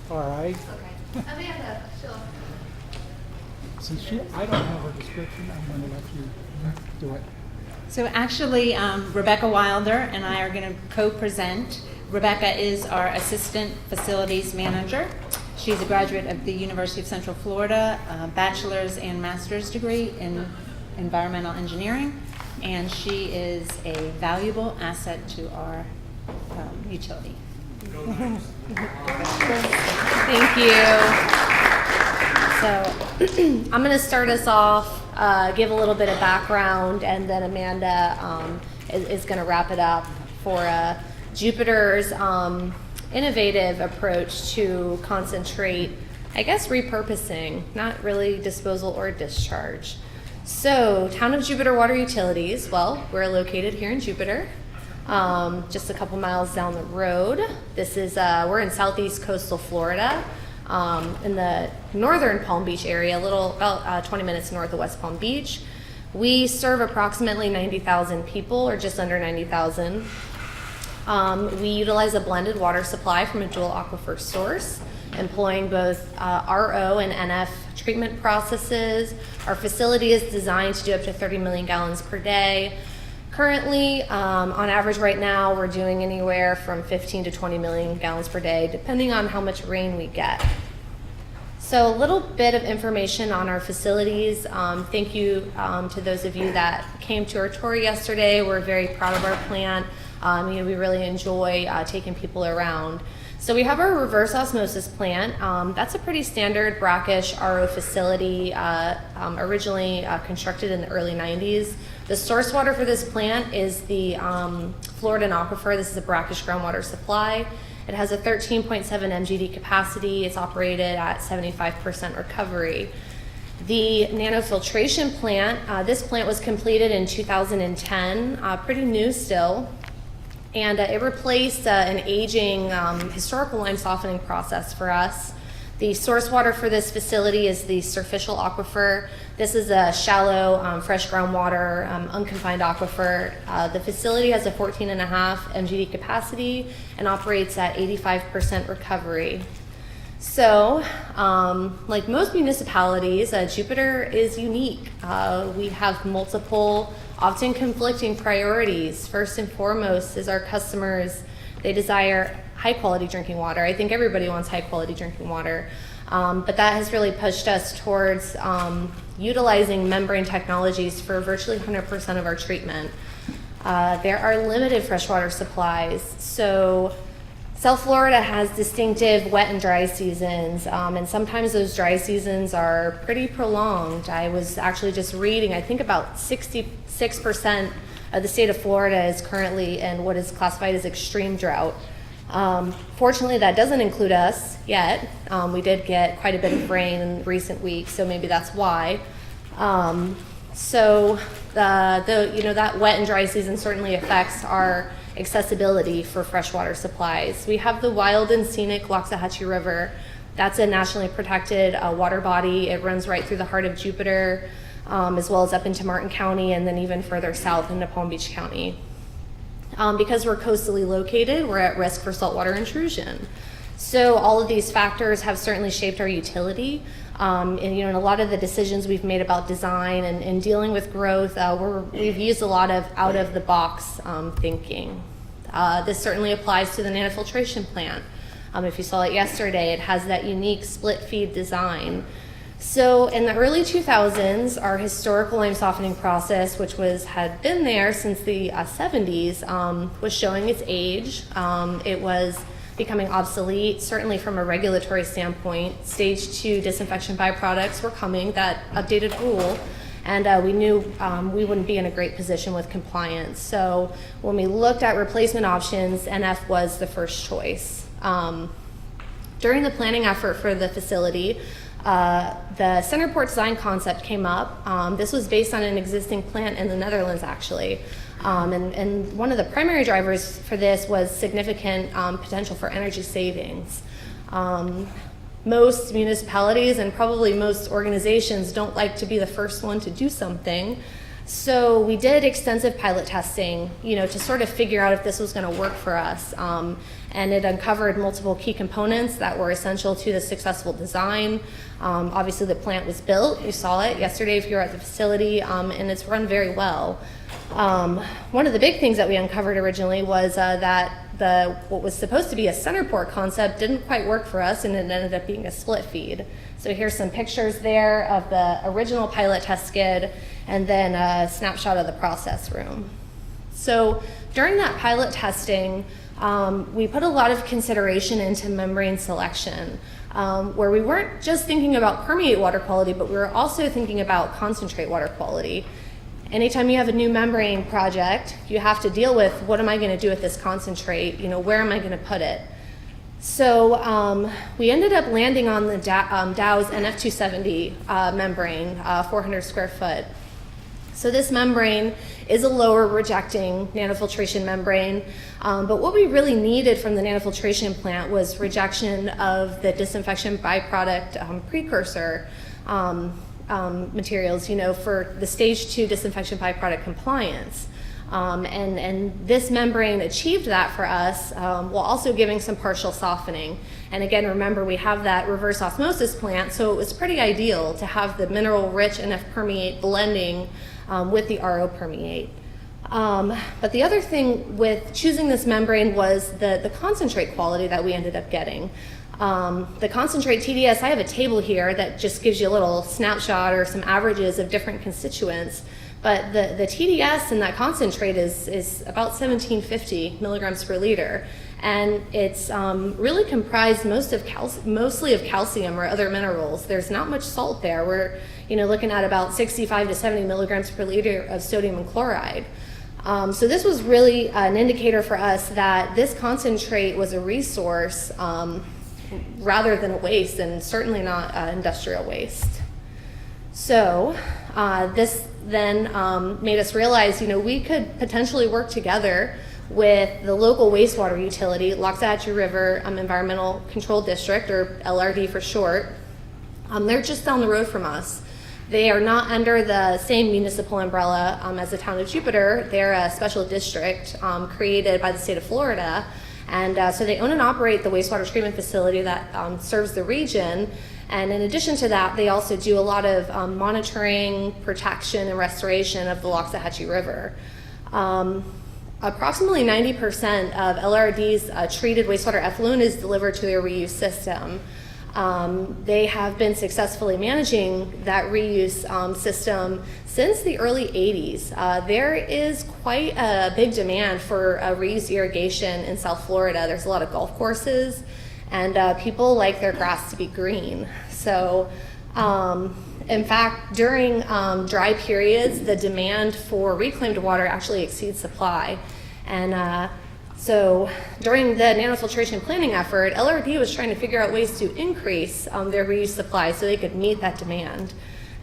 All right. Okay. Amanda, sure. Since I don't have a description, I'm going to let you do it. So actually, Rebecca Wilder and I are going to co-present. Rebecca is our Assistant Facilities Manager. She's a graduate of the University of Central Florida, bachelor's and master's degree in environmental engineering, and she is a valuable asset to our utility. Thank you. So I'm going to start us off, give a little bit of background, and then Amanda is going to wrap it up for Jupiter's innovative approach to concentrate, I guess, repurposing, not really disposal or discharge. So, Town of Jupiter Water Utilities, well, we're located here in Jupiter, just a couple miles down the road. This is, we're in southeast coastal Florida, in the northern Palm Beach area, about 20 minutes north of West Palm Beach. We serve approximately 90,000 people, or just under 90,000. We utilize a blended water supply from a dual aquifer source, employing both RO and NF treatment processes. Our facility is designed to do up to 30 million gallons per day. Currently, on average right now, we're doing anywhere from 15 to 20 million gallons per day, depending on how much rain we get. So a little bit of information on our facilities. Thank you to those of you that came to our tour yesterday. We're very proud of our plant. We really enjoy taking people around. So we have our reverse osmosis plant. That's a pretty standard brackish RO facility, originally constructed in the early 90s. The source water for this plant is the Florida aquifer. This is a brackish groundwater supply. It has a 13.7 MGD capacity. It's operated at 75% recovery. The nanofiltration plant, this plant was completed in 2010, pretty new still. And it replaced an aging historical lime softening process for us. The source water for this facility is the surficial aquifer. This is a shallow, fresh groundwater, unconfined aquifer. The facility has a 14.5 MGD capacity and operates at 85% recovery. So, like most municipalities, Jupiter is unique. We have multiple, often conflicting priorities. First and foremost is our customers. They desire high quality drinking water. I think everybody wants high quality drinking water. But that has really pushed us towards utilizing membrane technologies for virtually 100% of our treatment. There are limited freshwater supplies. So South Florida has distinctive wet and dry seasons, and sometimes those dry seasons are pretty prolonged. I was actually just reading, I think about 66% of the state of Florida is currently in what is classified as extreme drought. Fortunately, that doesn't include us yet. We did get quite a bit of rain in recent weeks, so maybe that's why. So that wet and dry season certainly affects our accessibility for freshwater supplies. We have the wild and scenic Loxahatchee River. That's a nationally protected water body. It runs right through the heart of Jupiter, as well as up into Martin County and then even further south into Palm Beach County. Because we're coastally located, we're at risk for saltwater intrusion. So all of these factors have certainly shaped our utility. And a lot of the decisions we've made about design and dealing with growth, we've used a lot of out-of-the-box thinking. This certainly applies to the nanofiltration plant. If you saw it yesterday, it has that unique split feed design. So in the early 2000s, our historical lime softening process, which had been there since the 70s, was showing its age. It was becoming obsolete, certainly from a regulatory standpoint. Stage 2 disinfection byproducts were coming, that updated rule, and we knew we wouldn't be in a great position with compliance. So when we looked at replacement options, NF was the first choice. During the planning effort for the facility, the centerport design concept came up. This was based on an existing plant in the Netherlands, actually. And one of the primary drivers for this was significant potential for energy savings. Most municipalities and probably most organizations don't like to be the first one to do something. So we did extensive pilot testing, to sort of figure out if this was going to work for us. And it uncovered multiple key components that were essential to the successful design. Obviously the plant was built, you saw it yesterday if you were at the facility, and it's run very well. One of the big things that we uncovered originally was that what was supposed to be a center port concept didn't quite work for us, and it ended up being a split feed. So here's some pictures there of the original pilot test skid, and then a snapshot of the process room. So during that pilot testing, we put a lot of consideration into membrane selection, where we weren't just thinking about permeate water quality, but we were also thinking about concentrate water quality. Anytime you have a new membrane project, you have to deal with, what am I going to do with this concentrate? Where am I going to put it? So we ended up landing on the Dow's NF270 membrane, 400 square foot. So this membrane is a lower rejecting nanofiltration membrane, but what we really needed from the nanofiltration plant was rejection of the disinfection byproduct precursor materials, for the stage 2 disinfection byproduct compliance. And this membrane achieved that for us while also giving some partial softening. And again, remember, we have that reverse osmosis plant, so it was pretty ideal to have the mineral-rich NF permeate blending with the RO permeate. But the other thing with choosing this membrane was the concentrate quality that we ended up getting. The concentrate TDS, I have a table here that just gives you a little snapshot or some averages of different constituents. But the TDS in that concentrate is about 1750 milligrams per liter. And it's really comprised mostly of calcium or other minerals. There's not much salt there. We're looking at about 65 to 70 milligrams per liter of sodium and chloride. So this was really an indicator for us that this concentrate was a resource rather than a waste, and certainly not industrial waste. So this then made us realize, we could potentially work together with the local wastewater utility, Loxahatchee River Environmental Control District, or LRD for short. They're just down the road from us. They are not under the same municipal umbrella as the town of Jupiter. They're a special district created by the state of Florida. And so they own and operate the wastewater treatment facility that serves the region. And in addition to that, they also do a lot of monitoring, protection, and restoration of the Loxahatchee River. Approximately 90% of LRD's treated wastewater effluent is delivered to their reuse system. They have been successfully managing that reuse system since the early 80s. There is quite a big demand for reuse irrigation in South Florida. There's a lot of golf courses, and people like their grass to be green. So in fact, during dry periods, the demand for reclaimed water actually exceeds supply. And so during the nanofiltration planning effort, LRD was trying to figure out ways to increase their reuse supply so they could meet that demand.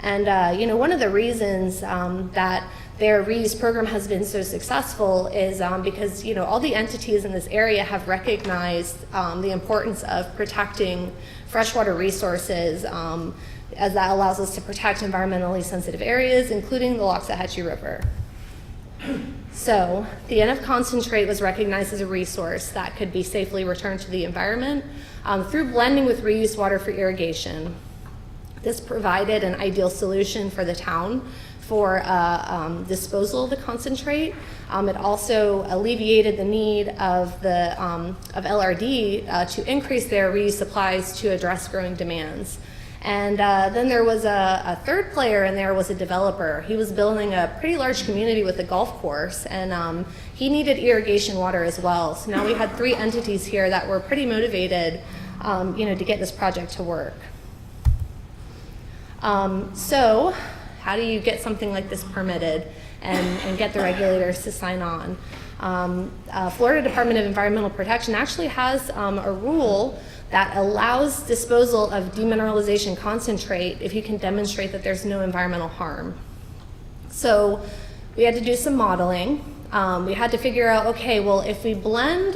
And one of the reasons that their reuse program has been so successful is because all the entities in this area have recognized the importance of protecting freshwater resources, as that allows us to protect environmentally sensitive areas, including the Loxahatchee River. So the NF concentrate was recognized as a resource that could be safely returned to the environment through blending with reuse water for irrigation. This provided an ideal solution for the town for disposal of the concentrate. It also alleviated the need of LRD to increase their reuse supplies to address growing demands. And then there was a third player in there, was a developer. He was building a pretty large community with a golf course, and he needed irrigation water as well. So now we had three entities here that were pretty motivated to get this project to work. So how do you get something like this permitted and get the regulators to sign on? Florida Department of Environmental Protection actually has a rule that allows disposal of demineralization concentrate if you can demonstrate that there's no environmental harm. So we had to do some modeling. We had to figure out, okay, well, if we blend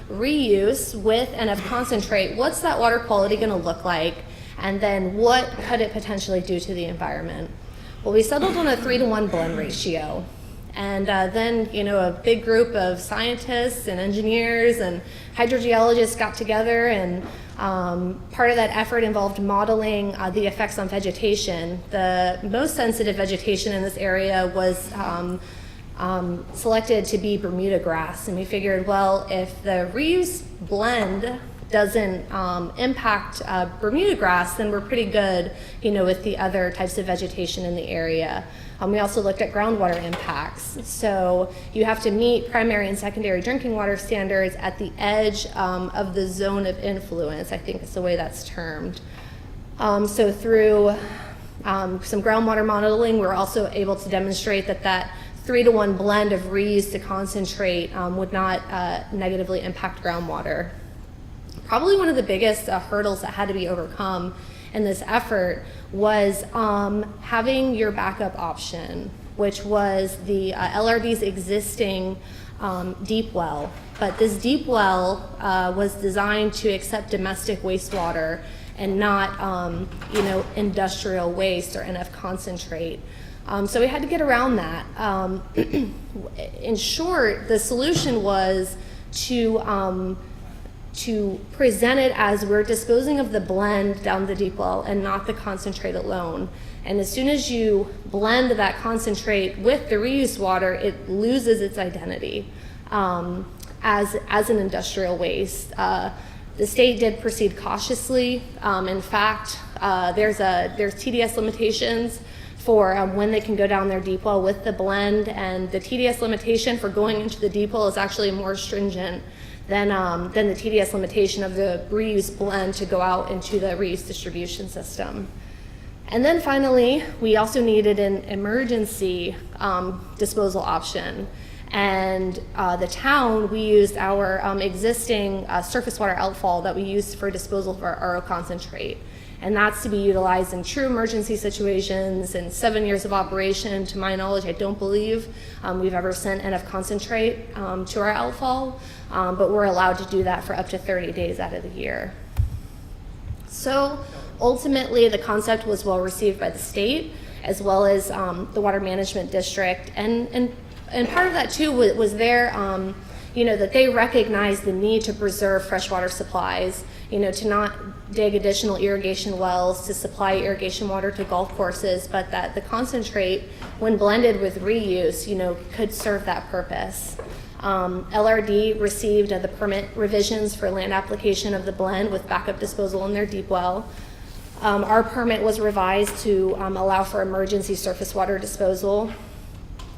reuse with NF concentrate, what's that water quality gonna look like? And then what could it potentially do to the environment? Well, we settled on a 3-to-1 blend ratio. And then, a big group of scientists and engineers and hydrogeologists got together, and part of that effort involved modeling the effects on vegetation. The most sensitive vegetation in this area was selected to be Bermuda grass, and we figured, well, if the reuse blend doesn't impact Bermuda grass, then we're pretty good, with the other types of vegetation in the area. We also looked at groundwater impacts. So you have to meet primary and secondary drinking water standards at the edge of the zone of influence, I think is the way that's termed. So through some groundwater modeling, we're also able to demonstrate that 3-to-1 blend of reuse to concentrate would not negatively impact groundwater. Probably one of the biggest hurdles that had to be overcome in this effort was having your backup option, which was the LRD's existing deep well. But this deep well was designed to accept domestic wastewater and not, industrial waste or NF concentrate. So we had to get around that. In short, the solution was to present it as we're disposing of the blend down the deep well and not the concentrate alone. And as soon as you blend that concentrate with the reuse water, it loses its identity as an industrial waste. The state did proceed cautiously. In fact, there's TDS limitations for when they can go down their deep well with the blend, and the TDS limitation for going into the deep well is actually more stringent than the TDS limitation of the reuse blend to go out into the reuse distribution system. And then finally, we also needed an emergency disposal option. And the town, we used our existing surface water outfall that we used for disposal of our RO concentrate. And that's to be utilized in true emergency situations. In 7 years of operation, to my knowledge, I don't believe we've ever sent NF concentrate to our outfall, but we're allowed to do that for up to 30 days out of the year. So ultimately, the concept was well received by the state, as well as the Water Management District. And part of that too was their, that they recognized the need to preserve freshwater supplies, to not dig additional irrigation wells to supply irrigation water to golf courses, but that the concentrate, when blended with reuse, could serve that purpose. LRD received the permit revisions for land application of the blend with backup disposal in their deep well. Our permit was revised to allow for emergency surface water disposal.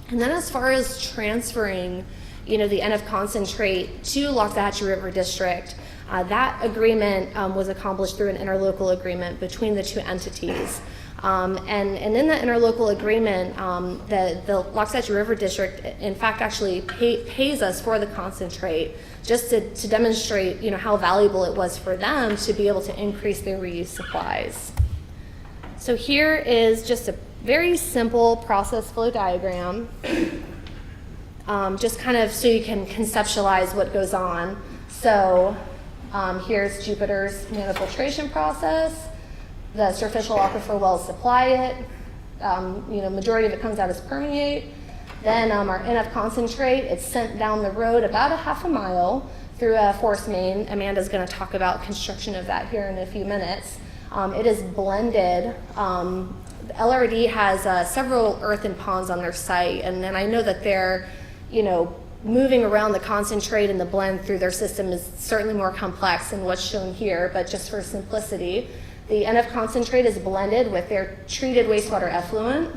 And then as far as transferring, the NF concentrate to Loxahatchee River District, that agreement was accomplished through an interlocal agreement between the two entities. And in the interlocal agreement, the Loxahatchee River District, in fact, actually pays us for the concentrate just to demonstrate, how valuable it was for them to be able to increase their reuse supplies. So here is just a very simple process flow diagram, just kind of so you can conceptualize what goes on. So here's Jupiter's nanofiltration process. The superficial aquifer wells supply it. Majority of it comes out as permeate. Then our NF concentrate, it's sent down the road about a half a mile through a force main. Amanda's going to talk about construction of that here in a few minutes. It is blended. LRD has several earthen ponds on their site, and then I know that they're, moving around the concentrate and the blend through their system is certainly more complex than what's shown here, but just for simplicity, the NF concentrate is blended with their treated wastewater effluent.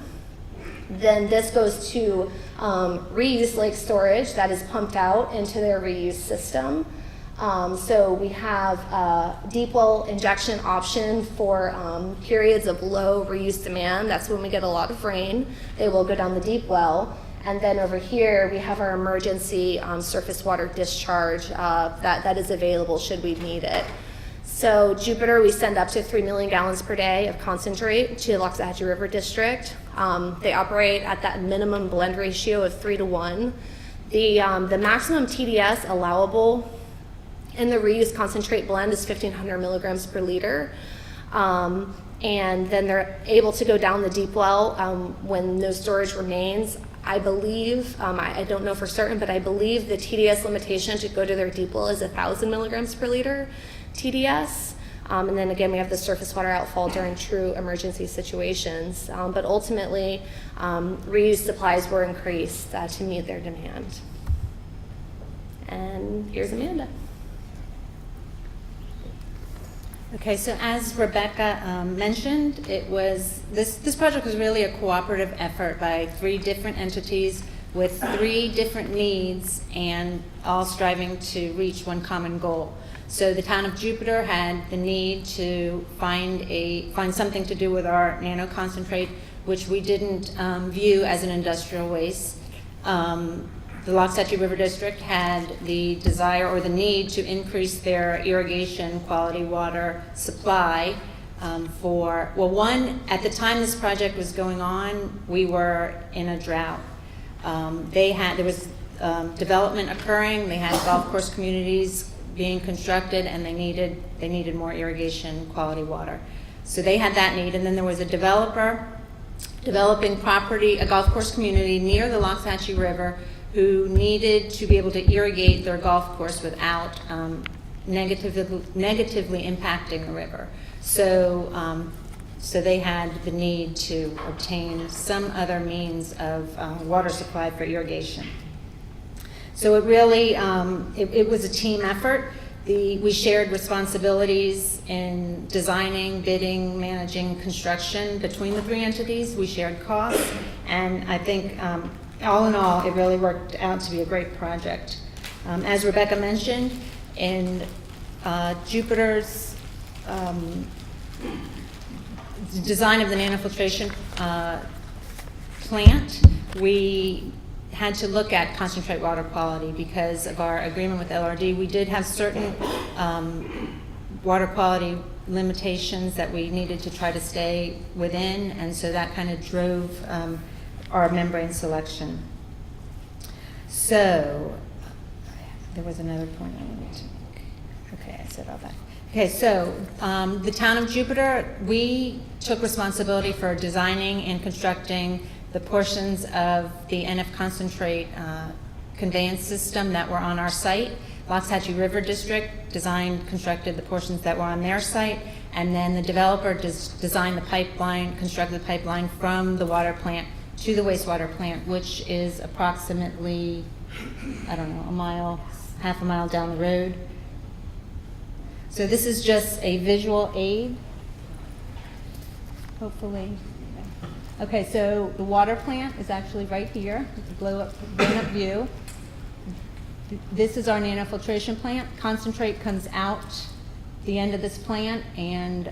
Then this goes to reuse lake storage that is pumped out into their reuse system. So we have a deep well injection option for periods of low reuse demand. That's when we get a lot of rain. They will go down the deep well. And then over here, we have our emergency surface water discharge that is available should we need it. So Jupiter, we send up to 3 million gallons per day of concentrate to the Loxahatchee River District. They operate at that minimum blend ratio of 3-to-1. The maximum TDS allowable in the reuse concentrate blend is 1,500 milligrams per liter. and then they're able to go down the deep well when no storage remains. I believe, I don't know for certain, but I believe the TDS limitation to go to their deep well is 1,000 milligrams per liter TDS. And then again, we have the surface water outfall during true emergency situations. But ultimately, reuse supplies were increased to meet their demand. And here's Amanda. Okay, so as Rebecca mentioned, this project was really a cooperative effort by 3 different entities with 3 different needs and all striving to reach one common goal. So the town of Jupiter had the need to find something to do with our nano concentrate, which we didn't view as an industrial waste. The Loxahatchee River District had the desire or the need to increase their irrigation quality water supply at the time this project was going on, we were in a drought. There was development occurring, they had golf course communities being constructed, and they needed more irrigation quality water. So they had that need, and then there was a developer developing property, a golf course community near the Loxahatchee River, who needed to be able to irrigate their golf course without negatively impacting the river. So they had the need to obtain some other means of water supply for irrigation. So it really, it was a team effort. We shared responsibilities in designing, bidding, managing construction between the 3 entities. We shared costs, and I think all in all, it really worked out to be a great project. As Rebecca mentioned, in Jupiter's design of the nanofiltration plant, we had to look at concentrate water quality because of our agreement with LRD. We did have certain water quality limitations that we needed to try to stay within, and so that kind of drove our membrane selection. So, there was another point I wanted to make. Okay, I said all that. Okay, so the town of Jupiter, we took responsibility for designing and constructing the portions of the NF concentrate conveyance system that were on our site. Loxahatchee River District constructed the portions that were on their site, and then the developer designed the pipeline, constructed the pipeline from the water plant to the wastewater plant, which is approximately, I don't know, half a mile down the road. So this is just a visual aid, hopefully. Okay, so the water plant is actually right here. It's a blow-up view. This is our nanofiltration plant. Concentrate comes out the end of this plant and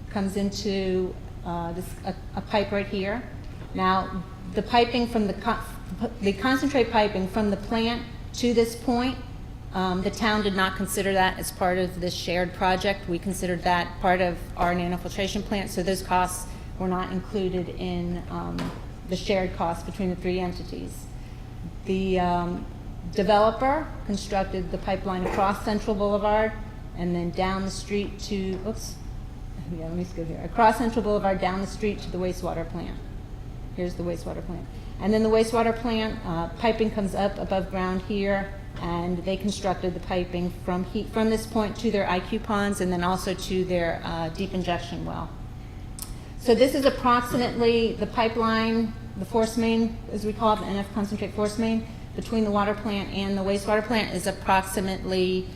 comes into a pipe right here. Now, the piping from the concentrate piping from the plant to this point, the town did not consider that as part of this shared project. We considered that part of our nanofiltration plant, so those costs were not included in the shared costs between the 3 entities. The developer constructed the pipeline across Central Boulevard and then down the street to, let me go here. Across Central Boulevard, down the street to the wastewater plant. Here's the wastewater plant. And then the wastewater plant, piping comes up above ground here, and they constructed the piping from this point to their IQ ponds and then also to their deep injection well. So this is approximately the pipeline, the force main, as we call it, the NF concentrate force main, between the water plant and the wastewater plant is approximately,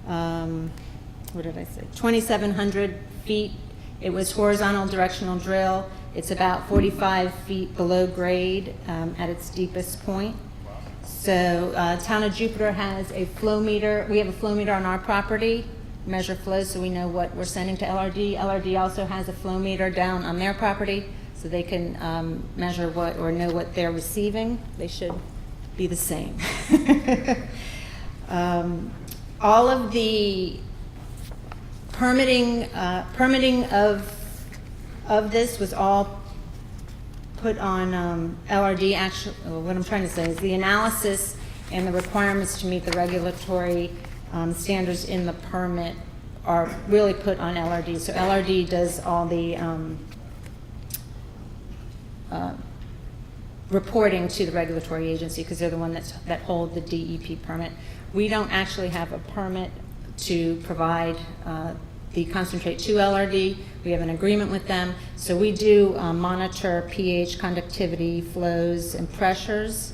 2,700 feet. It was horizontal directional drill. It's about 45 feet below grade at its deepest point. So Town of Jupiter has a flow meter. We have a flow meter on our property, measure flows so we know what we're sending to LRD. LRD also has a flow meter down on their property so they can measure what or know what they're receiving. They should be the same. All of the permitting of this was all put on LRD. Actually, what I'm trying to say is the analysis and the requirements to meet the regulatory standards in the permit are really put on LRD. So LRD does all the reporting to the regulatory agency because they're the one that hold the DEP permit. We don't actually have a permit to provide the concentrate to LRD. We have an agreement with them. So we do monitor pH, conductivity, flows, and pressures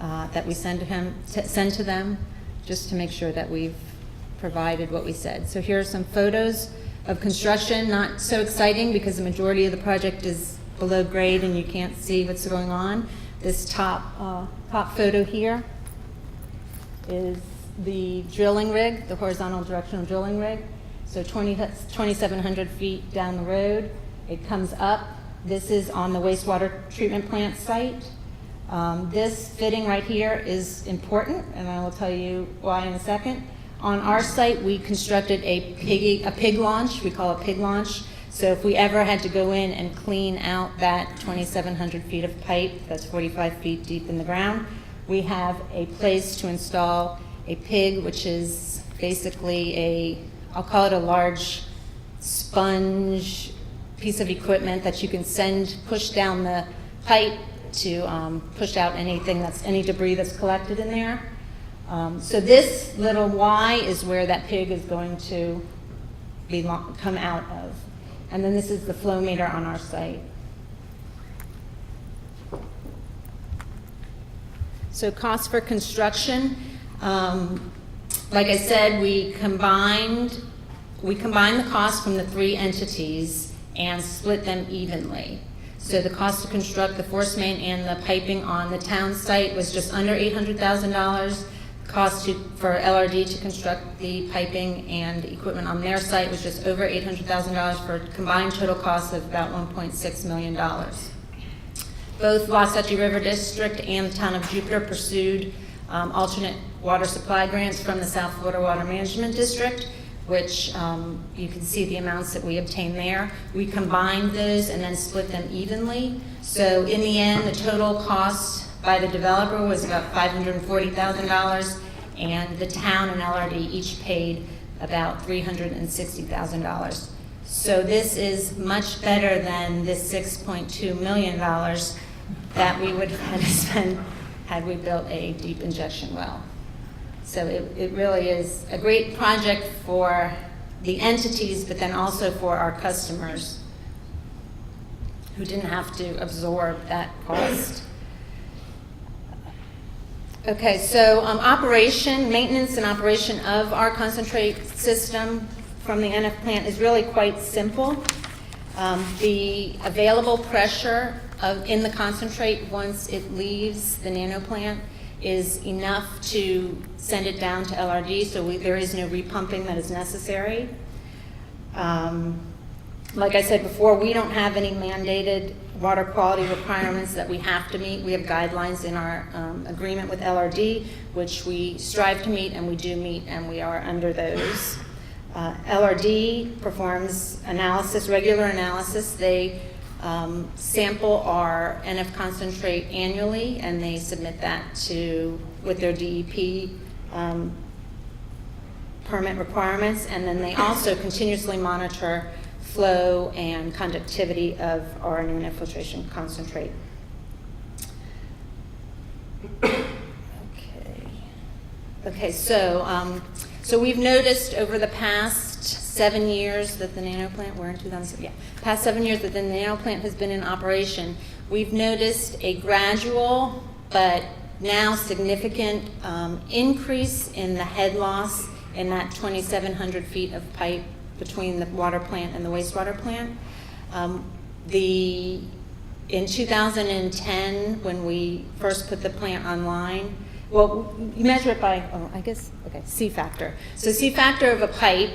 that we send to them just to make sure that we've provided what we said. So here are some photos of construction. Not so exciting because the majority of the project is below grade and you can't see what's going on. This top photo here is the drilling rig, the horizontal directional drilling rig. So 2,700 feet down the road, it comes up. This is on the wastewater treatment plant site. This fitting right here is important, and I will tell you why in a second. On our site, we constructed a pig launch. We call it pig launch. So if we ever had to go in and clean out that 2,700 feet of pipe that's 45 feet deep in the ground, we have a place to install a pig, which is basically I'll call it a large sponge piece of equipment that you can push down the pipe to push out any debris that's collected in there. So this little Y is where that pig is going to come out of. And then this is the flow meter on our site. So cost for construction, like I said, we combined the cost from the three entities and split them evenly. So the cost to construct the force main and the piping on the town site was just under $800,000. Cost for LRD to construct the piping and equipment on their site was just over $800,000 for a combined total cost of about $1.6 million. Both Wasatch River District and the town of Jupiter pursued alternate water supply grants from the South Florida Water Management District, which you can see the amounts that we obtained there. We combined those and then split them evenly. So in the end, the total cost by the developer was about $540,000, and the town and LRD each paid about $360,000. So this is much better than this $6.2 million that we would have had to spend had we built a deep injection well. So it really is a great project for the entities, but then also for our customers who didn't have to absorb that cost. Okay, so maintenance and operation of our concentrate system from the NF plant is really quite simple. The available pressure in the concentrate once it leaves the nano plant is enough to send it down to LRD, so there is no repumping that is necessary. Like I said before, we don't have any mandated water quality requirements that we have to meet. We have guidelines in our agreement with LRD, which we strive to meet, and we do meet, and we are under those. LRD performs regular analysis. They sample our NF concentrate annually, and they submit that with their DEP permit requirements, and then they also continuously monitor flow and conductivity of our new filtration concentrate. Okay, so we've noticed over the past 7 years that the nano plant, we're in 2007, past 7 years that the nano plant has been in operation, we've noticed a gradual but now significant increase in the head loss in that 2,700 feet of pipe between the water plant and the wastewater plant. In 2010, when we first put the plant online, well, you measure it by, C factor. So C factor of a pipe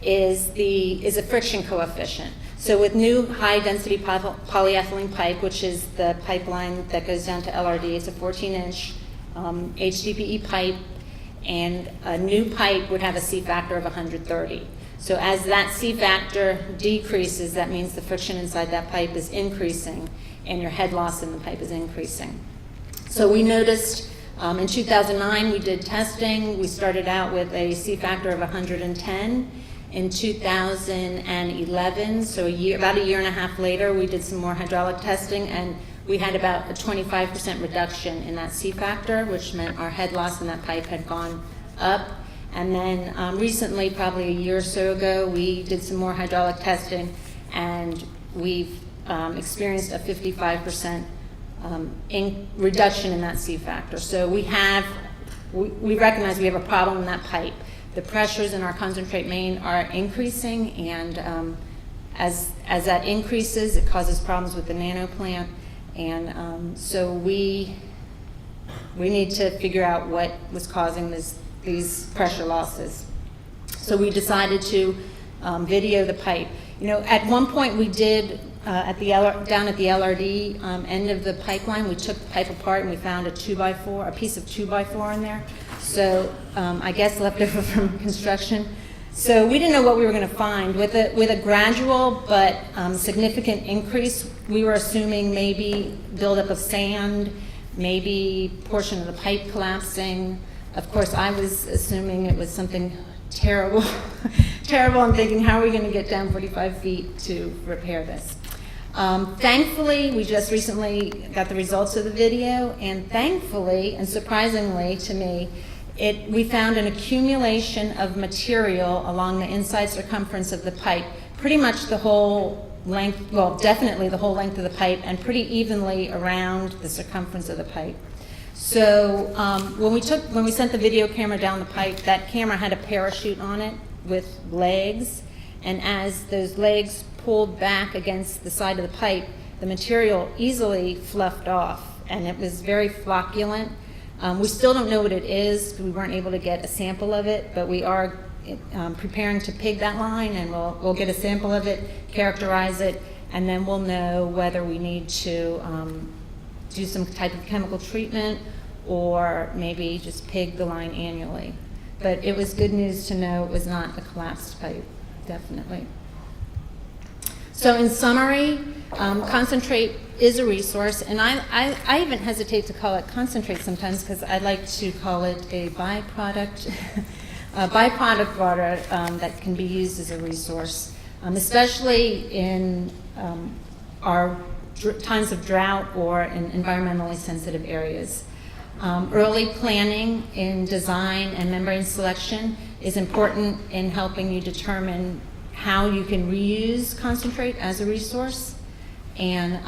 is a friction coefficient. So with new high-density polyethylene pipe, which is the pipeline that goes down to LRD, it's a 14-inch HDPE pipe, and a new pipe would have a C factor of 130. So as that C factor decreases, that means the friction inside that pipe is increasing, and your head loss in the pipe is increasing. So we noticed in 2009, we did testing. We started out with a C factor of 110, in 2011. So about a year and a half later, we did some more hydraulic testing, and we had about a 25% reduction in that C factor, which meant our head loss in that pipe had gone up. And then recently, probably a year or so ago, we did some more hydraulic testing, and we've experienced a 55% reduction in that C factor. So we recognize we have a problem in that pipe. The pressures in our concentrate main are increasing, and as that increases, it causes problems with the nano plant. And so we need to figure out what was causing these pressure losses. So we decided to video the pipe. You know, at one point we did, down at the LRD end of the pipeline, we took the pipe apart and we found a piece of 2x4 in there. So I guess left over from construction. So we didn't know what we were going to find. With a gradual but significant increase, we were assuming maybe buildup of sand, maybe portion of the pipe collapsing. Of course, I was assuming it was something terrible, terrible, and thinking, how are we going to get down 45 feet to repair this? Thankfully, we just recently got the results of the video, and thankfully, and surprisingly to me, we found an accumulation of material along the inside circumference of the pipe, pretty much the whole length, well, definitely the whole length of the pipe, and pretty evenly around the circumference of the pipe. So when we sent the video camera down the pipe, that camera had a parachute on it with legs, and as those legs pulled back against the side of the pipe, the material easily fluffed off, and it was very flocculent. We still don't know what it is. We weren't able to get a sample of it, but we are preparing to pig that line, and we'll get a sample of it, characterize it, and then we'll know whether we need to do some type of chemical treatment or maybe just pig the line annually. But it was good news to know it was not a collapsed pipe, definitely. So in summary, concentrate is a resource, and I even hesitate to call it concentrate sometimes because I like to call it a byproduct, byproduct water that can be used as a resource, especially in our times of drought or in environmentally sensitive areas. Early planning in design and membrane selection is important in helping you determine how you can reuse concentrate as a resource, and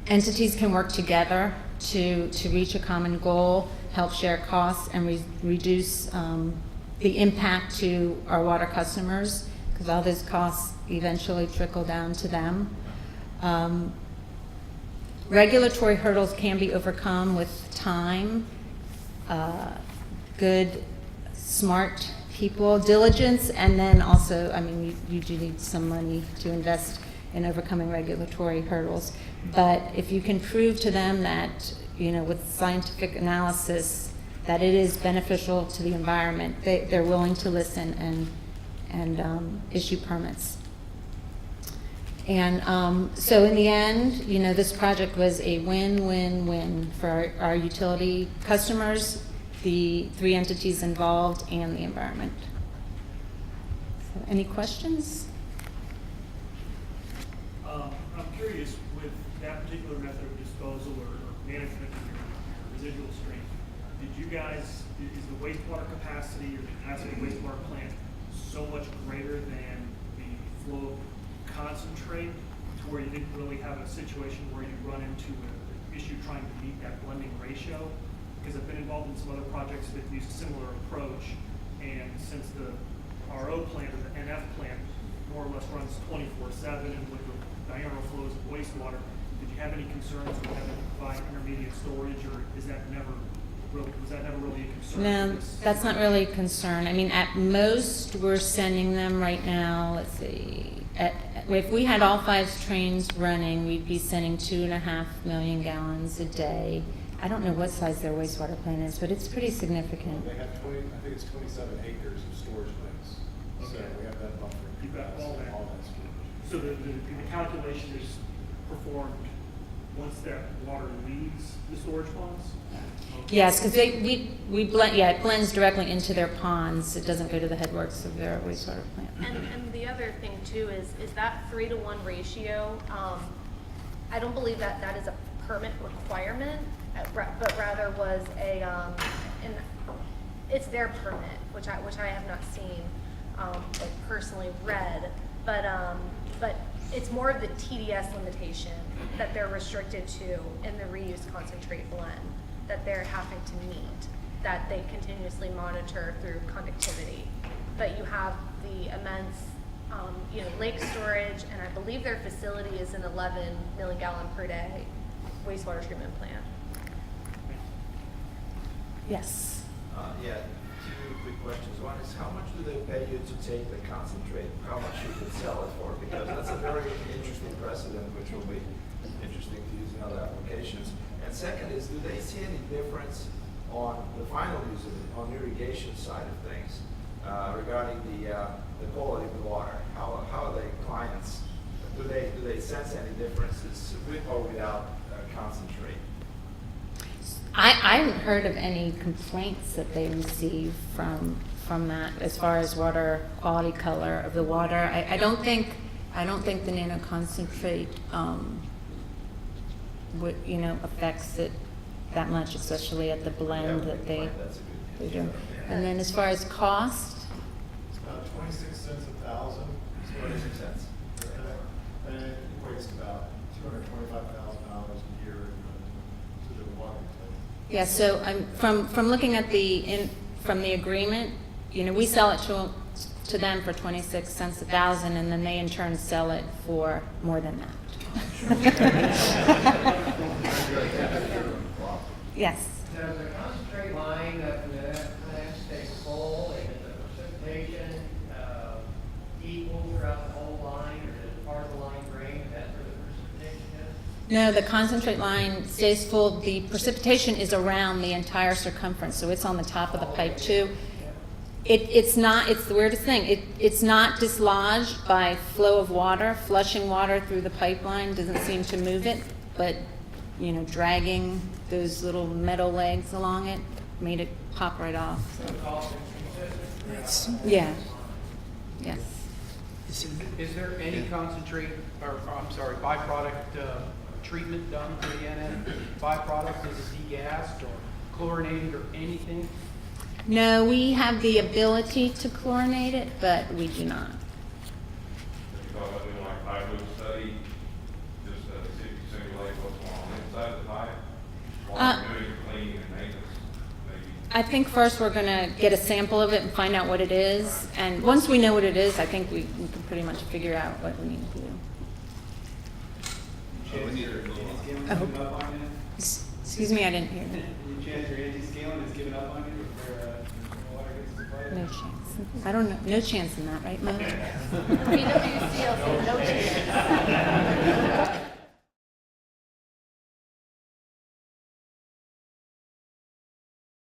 entities can work together to reach a common goal, help share costs, and reduce the impact to our water customers, because all those costs eventually trickle down to them. Regulatory hurdles can be overcome with time, good, smart people, diligence, and then also, I mean, you do need some money to invest in overcoming regulatory hurdles. But if you can prove to them that, you know, with scientific analysis, that it is beneficial to the environment, they're willing to listen and issue permits. And so in the end, you know, this project was a win-win-win for our utility customers, the 3 entities involved, and the environment. So any questions? I'm curious, with that particular method of disposal or management of your residual stream, did you guys, is the wastewater capacity or the capacity of the wastewater plant so much greater than the flow of concentrate to where you didn't really have a situation where you run into an issue trying to meet that blending ratio? Because I've been involved in some other projects that use a similar approach, and since the RO plant or the NF plant more or less runs 24/7 and with the diurnal flows of wastewater, did you have any concerns with having to provide intermediate storage, or was that never really a concern? No, that's not really a concern. I mean, at most, we're sending them right now, let's see, if we had all 5 trains running, we'd be sending 2.5 million gallons a day. I don't know what size their wastewater plant is, but it's pretty significant. They have I think it's 27 acres of storage tanks. So Okay. we have that buffer. You've got all that. All that storage. So the calculation is performed once that water leaves the storage ponds? Yes, because we blend, yeah, it blends directly into their ponds. It doesn't go to the headworks of their wastewater plant. And the other thing too is that 3-to-1 ratio, I don't believe that that is a permit requirement, but rather was it's their permit, which I have not seen, like personally read, but it's more of the TDS limitation that they're restricted to in the reuse concentrate blend that they're having to meet, that they continuously monitor through conductivity. But you have the immense, lake storage, and I believe their facility is an 11 million gallon per day wastewater treatment plant. Yes. Yeah, two quick questions. One is, how much do they pay you to take the concentrate? How much you could sell it for? Because that's a very interesting precedent, which will be interesting to use in other applications. And second is, do they see any difference on the final use of it, on the irrigation side of things, regarding the quality of the water? How are the clients? Do they sense any differences with or without concentrate? I haven't heard of any complaints that they receive from that as far as water quality, color of the water. I don't think the nano concentrate affects it that much, especially at the blend that they do. And then as far as cost, It's about 26 cents a thousand. 26 cents. And it equates to about $225,000 a year to the water utility. yeah. So from looking at from the agreement, we sell it to them for 26 cents a thousand, and then they in turn sell it for more than that. Yes. Does the concentrate line up in the plant stay full, and is the precipitation equal throughout the whole line, or does part of the line drain? Is that where the precipitation is? No, the concentrate line stays full. The precipitation is around the entire circumference, so it's on the top of the pipe too. It's the weirdest thing. It's not dislodged by flow of water. Flushing water through the pipeline doesn't seem to move it, but dragging those little metal legs along it made it pop right off. So it's all consistent? Yeah. Yes. Is there any concentrate, byproduct treatment done for the NN? Byproduct, is it degassed or chlorinated or anything? No, we have the ability to chlorinate it, but we do not. You talk about doing like pipe loop study, just to simulate what's going on inside the pipe, while you're doing your cleaning and maintenance, maybe. I think first we're going to get a sample of it and find out what it is. And once we know what it is, I think we can pretty much figure out what we need to do. Excuse me, I didn't hear that. Any chance your anti-scaling has given up on you before water gets to the pipe? No chance. I don't know. No chance in that, right, Mo? PWC also no chance.